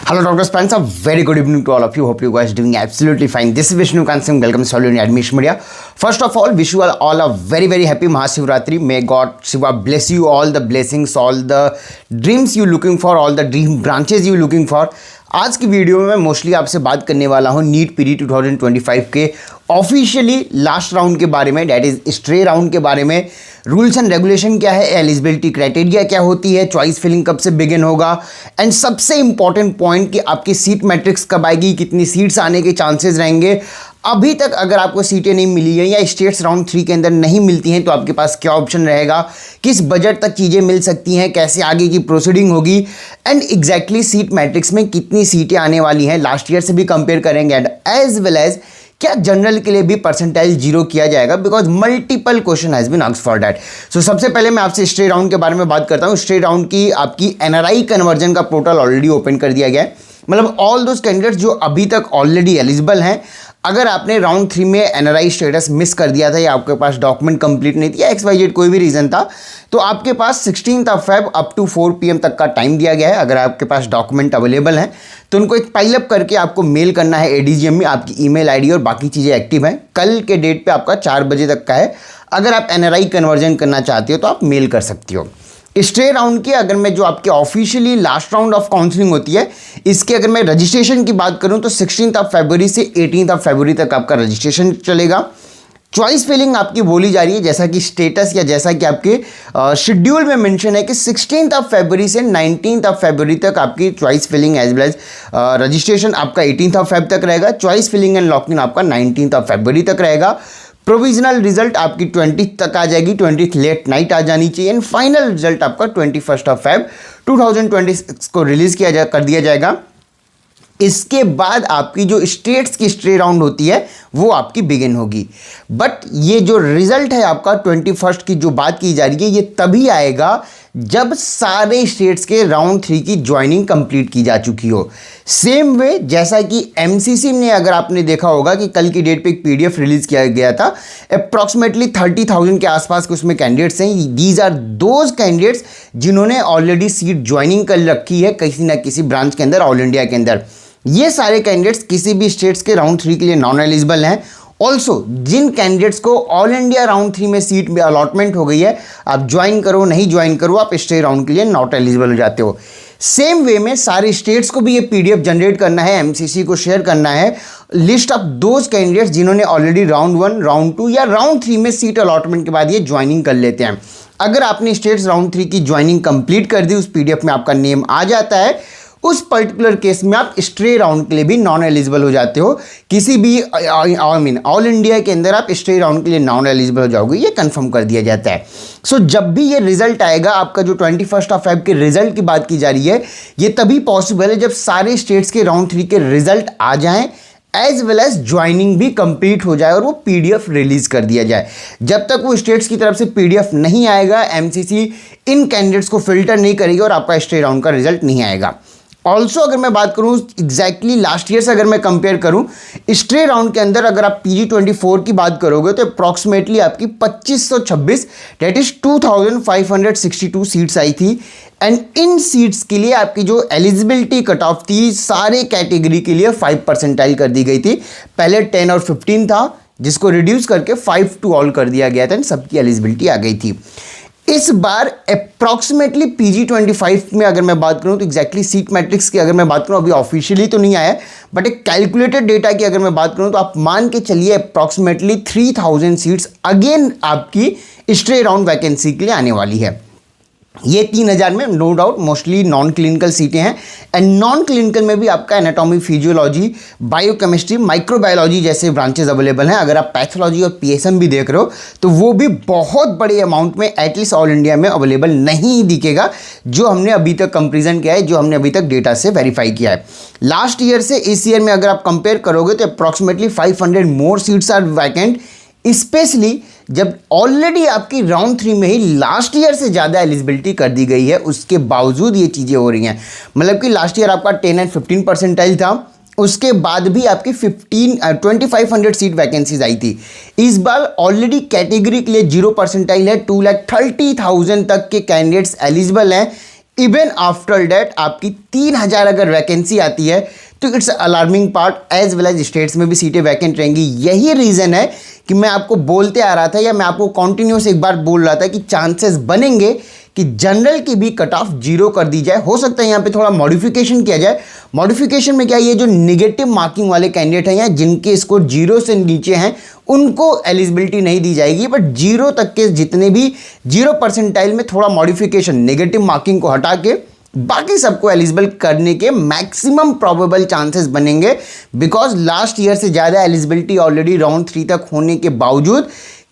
Hello, Dr. Spencer. Very good evening to all of you. Hope you guys doing absolutely fine. This is Vishnu Kansing. Welcome to Solid Admission Media. First of all, wish you all a very happy Mahashivratri. May God Shiva bless you all the blessings, all the dreams you looking for, all the dream branches you looking for. आज की video में मैं mostly आपसे बात करने वाला हूँ NEET PD 2025 के ऑफिशियली लास्ट राउंड के बारे में, डैट इज स्ट्रे राउंड के बारे में। रूल्स एंड रेगुलेशन क्या है, एलिजिबिलिटी क्राइटेरिया क्या होती है, चॉइस फिलिंग कब से बिगिन होगा, एंड सबसे इंपॉर्टेंट पॉइंट कि आपकी सीट मैट्रिक्स कब आएगी, कितनी सीट्स आने के चांसेस रहेंगे। अभी तक अगर आपको सीटें नहीं मिली हैं या स्टेट्स राउंड 3 के अंदर नहीं मिलती हैं तो आपके पास क्या ऑप्शन रहेगा, किस बजट तक चीज़ें मिल सकती हैं, कैसे आगे की प्रोसीडिंग होगी, एंड एग्जैक्टली सीट मैट्रिक्स में कितनी सीटें आने वाली हैं लास्ट ईयर से भी कंपेयर करेंगे, एंड एज वेल एज क्या जनरल के लिए भी परसेंटाइल जीरो किया जाएगा, because multiple question has been asked for that. So सबसे पहले मैं आपसे स्ट्रे राउंड के बारे में बात करता हूँ। स्ट्रे राउंड की आपकी एनआरआई कन्वर्जन का पोर्टल ऑलरेडी ओपन कर दिया गया है। मतलब ऑल दोज कैंडिडेट्स जो अभी तक ऑलरेडी एलिजिबल हैं, अगर आपने राउंड 3 में एनआरआई स्टेटस मिस कर दिया था या आपके पास डॉक्यूमेंट कंप्लीट नहीं थी या XYZ कोई भी रीज़न था, तो आपके पास 16 फेब अप टू 4 PM तक का टाइम दिया गया है। अगर आपके पास डॉक्यूमेंट अवेलेबल हैं तो उनको एक पाइलअप करके आपको मेल करना है ADGM में। आपकी ईमेल आईडी और बाकी चीज़ें एक्टिव हैं। कल के डेट पे आपका 4 बजे तक का है। अगर आप एनआरआई कन्वर्जन करना चाहते हो तो आप मेल कर सकती हो। स्ट्रे राउंड की अगर मैं जो आपके officially last round of counselling होती है, इसके अगर मैं रजिस्ट्रेशन की बात करूं तो 16 फरवरी से 18 फरवरी तक आपका रजिस्ट्रेशन चलेगा। चॉइस फिलिंग आपकी बोली जा रही है, जैसा कि स्टेटस या जैसा कि आपके शेड्यूल में मेंशन है कि 16 फरवरी से 19 फरवरी तक आपकी choice filling as well as registration आपका 18 फेब तक रहेगा। चॉइस फिलिंग एंड लॉकिंग आपका 19 फरवरी तक रहेगा। प्रोविजनल रिजल्ट आपकी 20 तक आ जाएगी, 20 लेट नाइट आ जानी चाहिए, एंड फाइनल रिजल्ट आपका 21 फेब 2026 को रिलीज कर दिया जाएगा। इसके बाद आपकी जो स्टेट्स की स्ट्रे राउंड होती है वो आपकी बिगिन होगी। बट ये जो रिजल्ट है आपका 21 की जो बात की जा रही है, ये तभी आएगा जब सारे स्टेट्स के राउंड 3 की ज्वाइनिंग कंप्लीट की जा चुकी हो। सेम वे जैसा कि MCC ने, अगर आपने देखा होगा कि कल की डेट पे एक PDF रिलीज किया गया था, अप्रॉक्सीमेटली 30,000 के आसपास के उसमें कैंडिडेट्स हैं। दीज आर दोज कैंडिडेट्स जिन्होंने ऑलरेडी सीट ज्वाइनिंग कर रखी है किसी ना किसी ब्रांच के अंदर ऑल इंडिया के अंदर। ये सारे कैंडिडेट्स किसी भी स्टेट्स के राउंड 3 के लिए नॉन एलिजिबल हैं। ऑल्सो जिन कैंडिडेट्स को ऑल इंडिया राउंड 3 में सीट में अलॉटमेंट हो गई है, आप ज्वाइन करो नहीं ज्वाइन करो, आप स्टे राउंड के लिए नॉट एलिजिबल हो जाते हो। सेम वे में सारे स्टेट्स को भी ये PDF जनरेट करना है, MCC को शेयर करना है, लिस्ट ऑफ दोज कैंडिडेट्स जिन्होंने ऑलरेडी राउंड 1, राउंड 2 या राउंड 3 में सीट अलॉटमेंट के बाद ये ज्वाइनिंग कर लेते हैं। अगर आपने स्टेट्स राउंड 3 की ज्वाइनिंग कंप्लीट कर दी, उस PDF में आपका नेम आ जाता है, उस पर्टिकुलर केस में आप स्ट्रे राउंड के लिए भी नॉन एलिजिबल हो जाते हो। किसी भी ऑल इंडिया के अंदर आप स्ट्रे राउंड के लिए नॉन एलिजिबल हो जाओगे, ये कंफर्म कर दिया जाता है। सो जब भी ये रिजल्ट आएगा, आपका जो 21 फेब के रिजल्ट की बात की जा रही है, ये तभी पॉसिबल है जब सारे स्टेट्स के राउंड 3 के रिजल्ट आ जाएं, एज वेल एज ज्वाइनिंग भी कंप्लीट हो जाए और वो PDF रिलीज कर दिया जाए। जब तक वो स्टेट्स की तरफ से PDF नहीं आएगा, MCC इन कैंडिडेट्स को फिल्टर नहीं करेगी और आपका स्ट्रे राउंड का रिजल्ट नहीं आएगा। ऑल्सो अगर मैं बात करूं एग्जैक्टली लास्ट ईयर से, अगर मैं कंपेयर करूं स्ट्रे राउंड के अंदर, अगर आप PG 24 की बात करोगे तो अप्रॉक्सीमेटली आपकी 2526 डेट इज 2562 सीट्स आई थी। एंड इन सीट्स के लिए आपकी जो एलिजिबिलिटी कट ऑफ थी सारे कैटेगरी के लिए 5 परसेंटाइल कर दी गई थी। पहले 10 और 15 था, जिसको रिड्यूस करके 5 to all कर दिया गया था, एंड सबकी एलिजिबिलिटी आ गई थी। इस बार अप्रॉक्सीमेटली PG 25 में अगर मैं बात करूं तो एग्जैक्टली सीट मैट्रिक्स की अगर मैं बात करूं, अभी ऑफिशियली तो नहीं आया, बट एक कैलकुलेटेड डेटा की अगर मैं बात करूं तो आप मान के चलिए अप्रॉक्सीमेटली 3000 सीट्स अगेन आपकी स्ट्रे राउंड वैकेंसी के लिए आने वाली है। ये 3000 में no doubt mostly non clinical सीटें हैं, एंड नॉन क्लिनिकल में भी आपका एनाटॉमी, फिजियोलॉजी, बायोकेमिस्ट्री, माइक्रोबायोलॉजी जैसे ब्रांचेस अवेलेबल हैं। अगर आप पैथोलॉजी और PSM भी देख रहे हो तो वो भी बहुत बड़े अमाउंट में एटलीस्ट ऑल इंडिया में अवेलेबल नहीं दिखेगा, जो हमने अभी तक कंपेरिजन किया है, जो हमने अभी तक डेटा से वेरीफाई किया है। लास्ट ईयर से इस ईयर में अगर आप कंपेयर करोगे तो approximately 500 more seats are vacant, especially जब ऑलरेडी आपकी राउंड 3 में ही लास्ट ईयर से ज़्यादा एलिजिबिलिटी कर दी गई है, उसके बावजूद ये चीज़ें हो रही हैं। मतलब कि लास्ट ईयर आपका 10 and 15 परसेंटाइल था, उसके बाद भी आपकी 2500 सीट वैकेंसीज आई थी। इस बार ऑलरेडी कैटेगरी के लिए 0 परसेंटाइल है, 2,30,000 तक के कैंडिडेट्स एलिजिबल हैं। इवन आफ्टर डेट आपकी 3000 अगर वैकेंसी आती है तो it's alarming part. As well as states में भी सीटें वैकेंट रहेंगी। यही रीज़न है कि मैं आपको बोलते आ रहा था या मैं आपको कॉन्टिन्यूस एक बार बोल रहा था कि चांसेस बनेंगे कि जनरल की भी कट ऑफ 0 कर दी जाए। हो सकता है यहाँ पे थोड़ा मॉडिफिकेशन किया जाए। मॉडिफिकेशन में क्या, ये जो नेगेटिव मार्किंग वाले कैंडिडेट हैं या जिनके स्कोर 0 से नीचे हैं उनको एलिजिबिलिटी नहीं दी जाएगी, बट 0 तक के जितने भी 0 परसेंटाइल में थोड़ा मॉडिफिकेशन, नेगेटिव मार्किंग को हटा के बाकी सबको एलिजिबल करने के मैक्सिमम प्रोबेबल चांसेस बनेंगे। बिकॉज लास्ट ईयर से ज़्यादा एलिजिबिलिटी ऑलरेडी राउंड 3 तक होने के बावजूद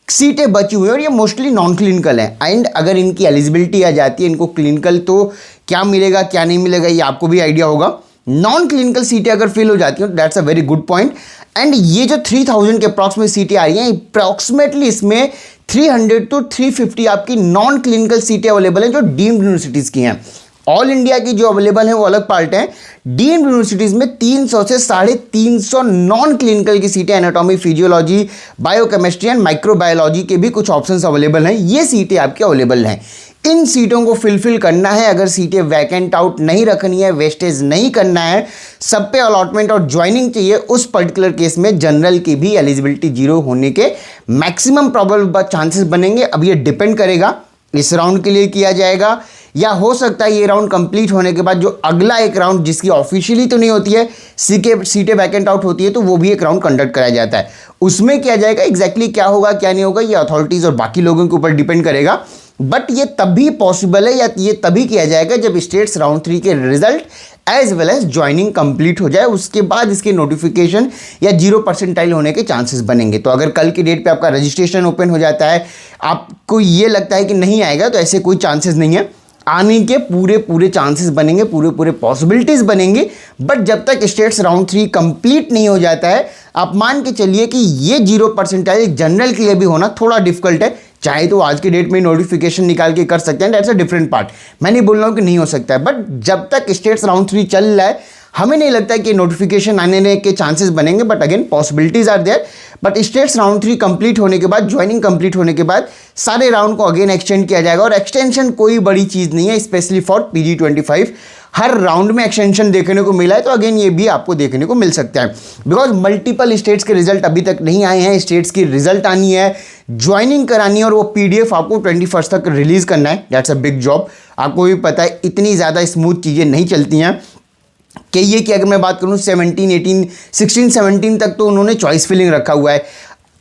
सीटें बची हुई हैं और ये मोस्टली नॉन क्लिनिकल हैं। एंड अगर इनकी एलिजिबिलिटी आ जाती है, इनको क्लिनिकल तो क्या मिलेगा क्या नहीं मिलेगा ये आपको भी आइडिया होगा। नॉन क्लिनिकल सीटें अगर फिल हो जाती हैं that's a very good point. And ये जो 3000 के अप्रॉक्सिमेट सीटें आ रही हैं, अप्रॉक्सीमेटली इसमें 300 to 350 आपकी नॉन क्लिनिकल सीटें अवेलेबल हैं जो डीम्ड यूनिवर्सिटीज़ की हैं। ऑल इंडिया की जो अवेलेबल है वो अलग पार्ट है। डीम्ड यूनिवर्सिटीज़ में 300 से 350 नॉन क्लिनिकल की सीटें, anatomy, physiology, biochemistry and microbiology के भी कुछ ऑप्शंस अवेलेबल हैं। ये सीटें आपकी अवेलेबल हैं। इन सीटों को फिलफिल करना है। अगर सीटें वैकेंट आउट नहीं रखनी है, वेस्टेज नहीं करना है, सब पे अलॉटमेंट और ज्वाइनिंग चाहिए, उस पर्टिकुलर केस में जनरल की भी एलिजिबिलिटी 0 होने के मैक्सिमम प्रोबेबल चांसेस बनेंगे। अब ये डिपेंड करेगा इस राउंड के लिए किया जाएगा या हो सकता है ये राउंड कंप्लीट होने के बाद जो अगला एक राउंड जिसकी ऑफिशियली तो नहीं होती है, सीटें वैकेंट आउट होती है, तो वो भी एक राउंड कंडक्ट कराया जाता है। उसमें किया जाएगा। एग्जैक्टली क्या होगा क्या नहीं होगा ये अथॉरिटीज़ और बाकी लोगों के ऊपर डिपेंड करेगा। बट ये तभी पॉसिबल है या ये तभी किया जाएगा जब स्टेट्स राउंड 3 के result as well as joining complete हो जाए। उसके बाद इसके नोटिफिकेशन या 0 परसेंटाइल होने के चांसेस बनेंगे। तो अगर कल की डेट पे आपका रजिस्ट्रेशन ओपन हो जाता है, आपको ये लगता है कि नहीं आएगा, तो ऐसे कोई चांसेस नहीं है। आने के पूरे चांसेस बनेंगे, पूरे पॉसिबिलिटीज़ बनेंगे। बट जब तक स्टेट्स राउंड 3 कंप्लीट नहीं हो जाता है, आप मान के चलिए कि ये 0 परसेंटाइल जनरल के लिए भी होना थोड़ा डिफिकल्ट है। चाहे तो आज के डेट में नोटिफिकेशन निकाल के कर सकते हैं, दैट्स अ डिफरेंट पार्ट। मैं नहीं बोल रहा हूँ कि नहीं हो सकता है, बट जब तक स्टेट्स राउंड 3 चल रहा है हमें नहीं लगता है कि नोटिफिकेशन आने के चांसेस बनेंगे। But again possibilities are there. But states round 3 complete होने के बाद, ज्वाइनिंग कंप्लीट होने के बाद सारे राउंड को अगेन एक्सटेंड किया जाएगा। और एक्सटेंशन कोई बड़ी चीज़ नहीं है, specially for PG25। Her round में एक्सटेंशन देखने को मिला है, तो अगेन ये भी आपको देखने को मिल सकता है। बिकॉज मल्टीपल स्टेट्स के रिजल्ट अभी तक नहीं आए हैं। स्टेट्स की रिजल्ट आनी है, ज्वाइनिंग करानी है और वो PDF आपको 21 तक रिलीज़ करना है। That's a big job. आपको भी पता है इतनी ज़्यादा स्मूथ चीज़ें नहीं चलती हैं कि ये कि अगर मैं बात करूँ 17, 18, 16, 17 तक तो उन्होंने चॉइस फिलिंग रखा हुआ है।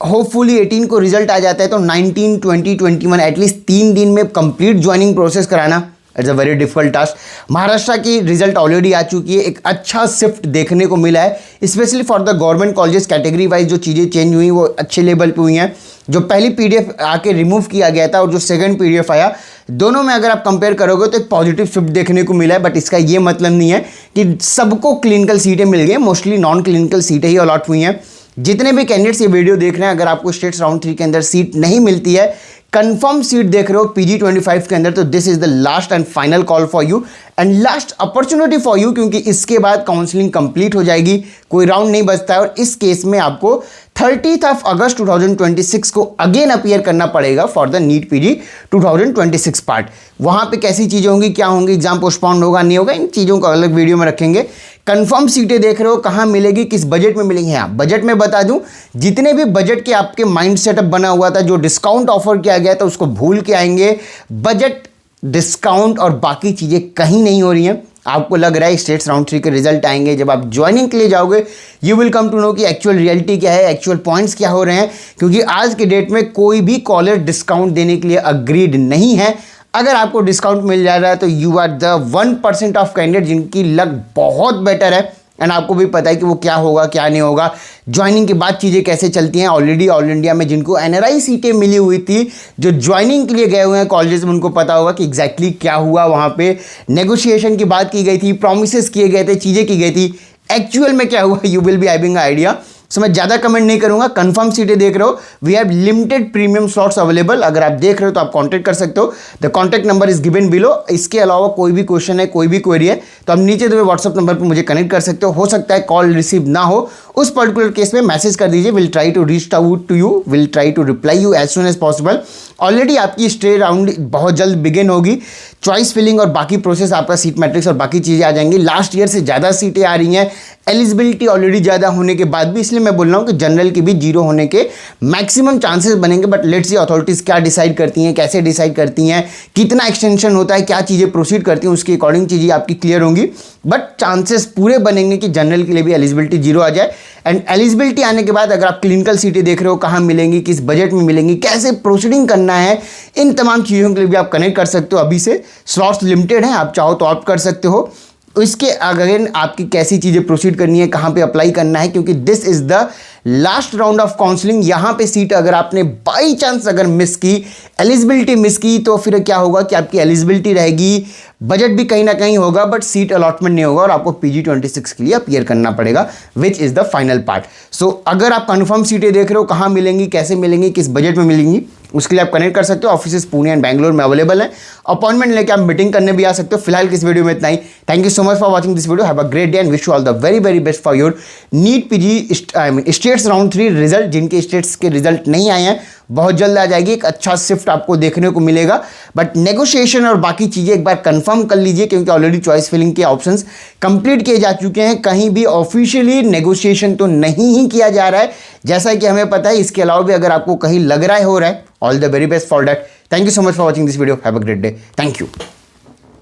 होपफुली 18 को रिजल्ट आ जाता है तो 19, 20, 21 एटलीस्ट 3 दिन में कंप्लीट ज्वाइनिंग प्रोसेस कराना it's a very difficult task. Maharashtra की रिजल्ट ऑलरेडी आ चुकी है। एक अच्छा शिफ्ट देखने को मिला है, specially for the government colleges. Category wise जो चीज़ें चेंज हुई वो अच्छे लेवल पे हुई हैं। जो पहली PDF आके रिमूव किया गया था और जो सेकंड PDF आया, दोनों में अगर आप कंपेयर करोगे तो एक पॉजिटिव शिफ्ट देखने को मिला है। बट इसका ये मतलब नहीं है कि सबको क्लिनिकल सीटें मिल गई। मोस्टली नॉन क्लिनिकल सीटें ही अलॉट हुई हैं। जितने भी कैंडिडेट्स ये वीडियो देख रहे हैं, अगर आपको स्टेट्स राउंड 3 के अंदर सीट नहीं मिलती है, कंफर्म सीट देख रहे हो PG25 के अंदर, तो this is the last and final call for you and last opportunity for you. क्योंकि इसके बाद काउंसलिंग कंप्लीट हो जाएगी, कोई राउंड नहीं बचता है। और इस केस में आपको 30 अगस्त 2026 को अगेन अपीयर करना पड़ेगा for the NEET PG 2026 part. वहाँ पे कैसी चीज़ें होंगी, क्या होंगी, एग्जाम पोस्टपोन होगा नहीं होगा, इन चीज़ों को अलग वीडियो में रखेंगे। कंफर्म सीटें देख रहे हो, कहाँ मिलेगी, किस बजट में मिलेंगी। हाँ, बजट में बता दूं, जितने भी बजट के आपके माइंड सेटअप बना हुआ था, जो डिस्काउंट ऑफर किया गया था, उसको भूल के आएंगे। बजट, डिस्काउंट और बाकी चीज़ें कहीं नहीं हो रही हैं। आपको लग रहा है स्टेट्स राउंड 3 के रिजल्ट आएंगे, जब आप ज्वाइनिंग के लिए जाओगे you will come to know कि एक्चुअल रियलिटी क्या है, एक्चुअल पॉइंट्स क्या हो रहे हैं। क्योंकि आज के डेट में कोई भी कॉलेज डिस्काउंट देने के लिए अग्रीड नहीं है। अगर आपको डिस्काउंट मिल जा रहा है तो you are the 1% of candidate जिनकी लक बहुत बेटर है। एंड आपको भी पता है कि वो क्या होगा क्या नहीं होगा, ज्वाइनिंग के बाद चीज़ें कैसे चलती हैं। ऑलरेडी ऑल इंडिया में जिनको NRI सीटें मिली हुई थी, जो ज्वाइनिंग के लिए गए हुए हैं कॉलेजेस में, उनको पता होगा कि एग्जैक्टली क्या हुआ। वहाँ पे नेगोशिएशन की बात की गई थी, प्रोमिसेस किए गए थे, चीज़ें की गई थी, एक्चुअल में क्या हुआ, you will be having idea. So मैं ज़्यादा कमेंट नहीं करूंगा, कंफर्म सीटें देख रहे हो, we have limited premium slots available. अगर आप देख रहे हो तो आप कॉन्टैक्ट कर सकते हो, the contact number is given below. इसके अलावा कोई भी क्वेश्चन है, कोई भी क्वेरी है तो आप नीचे दिए व्हाट्सअप नंबर पर मुझे कनेक्ट कर सकते हो सकता है कॉल रिसीव ना हो, उस पर्टिकुलर केस में मैसेज कर दीजिए, will try to reach out to you, will try to reply you as soon as possible. Already आपकी स्टे राउंड बहुत जल्द बिगिन होगी, चॉइस फिलिंग और बाकी प्रोसेस, आपका सीट मैट्रिक्स और बाकी चीज़ें आ जाएंगी। लास्ट ईयर से ज़्यादा सीटें आ रही हैं, एलिजिबिलिटी ऑलरेडी ज़्यादा होने के बाद भी, इसलिए मैं बोल रहा हूँ कि जनरल की भी जीरो होने के मैक्सिमम चांसेस बनेंगे। बट लेट्स सी अथॉरिटीज़ क्या डिसाइड करती हैं, कैसे डिसाइड करती हैं, कितना एक्सटेंशन होता है, क्या चीज़ें प्रोसीड करती हैं, उसके अकॉर्डिंग चीज़ें आपकी क्लियर होंगी। बट चांसेस पूरे बनेंगे कि जनरल के लिए भी एलिजिबिलिटी जीरो आ जाए। एंड एलिजिबिलिटी आने के बाद अगर आप क्लिनिकल सीटें देख रहे हो, कहाँ मिलेंगी, किस बजट में मिलेंगी, कैसे प्रोसीडिंग करना है, इन तमाम चीज़ों के लिए भी आप कनेक्ट कर सकते हो। अभी से स्लॉट्स लिमिटेड हैं, आप चाहो तो ऑप्ट कर सकते हो। इसके अगेन आपकी कैसी चीज़ें प्रोसीड करनी है, कहाँ पे अप्लाई करना है, क्योंकि this is the last round of counselling. यहाँ पे सीट अगर आपने बाई चांस अगर मिस की, एलिजिबिलिटी मिस की, तो फिर क्या होगा कि आपकी एलिजिबिलिटी रहेगी, बजट भी कहीं ना कहीं होगा, बट सीट अलॉटमेंट नहीं होगा और आपको PG-26 के लिए अपीयर करना पड़ेगा, which is the final part. So अगर आप कन्फर्म सीटें देख रहे हो, कहाँ मिलेंगी, कैसे मिलेंगी, किस बजट में मिलेंगी, उसके लिए आप कनेक्ट कर सकते हो। ऑफिस पुणे एंड बैंगलोर में अवेलेबल है, अपॉइंटमेंट लेके आप मीटिंग करने भी आ सकते हो। फिलहाल किस वीडियो में इतना ही। Thank you so much for watching this video, have a great day and wish you all the very very best for your NEET PG states round 3 result. जिनके स्टेट्स के रिजल्ट नहीं आए हैं बहुत जल्द आ जाएगी, एक अच्छा शिफ्ट आपको देखने को मिलेगा। बट नेगोशिएशन और बाकी चीज़ें एक बार कंफर्म कर लीजिए, क्योंकि ऑलरेडी चॉइस फिलिंग के ऑप्शंस कंप्लीट किए जा चुके हैं। कहीं भी ऑफिशियली नेगोशिएशन तो नहीं ही किया जा रहा है, जैसा कि हमें पता है। इसके अलावा भी अगर आपको कहीं लग रहा है, हो रहा है, all the very best for that. Thank you so much for watching this video, have a great day, thank you.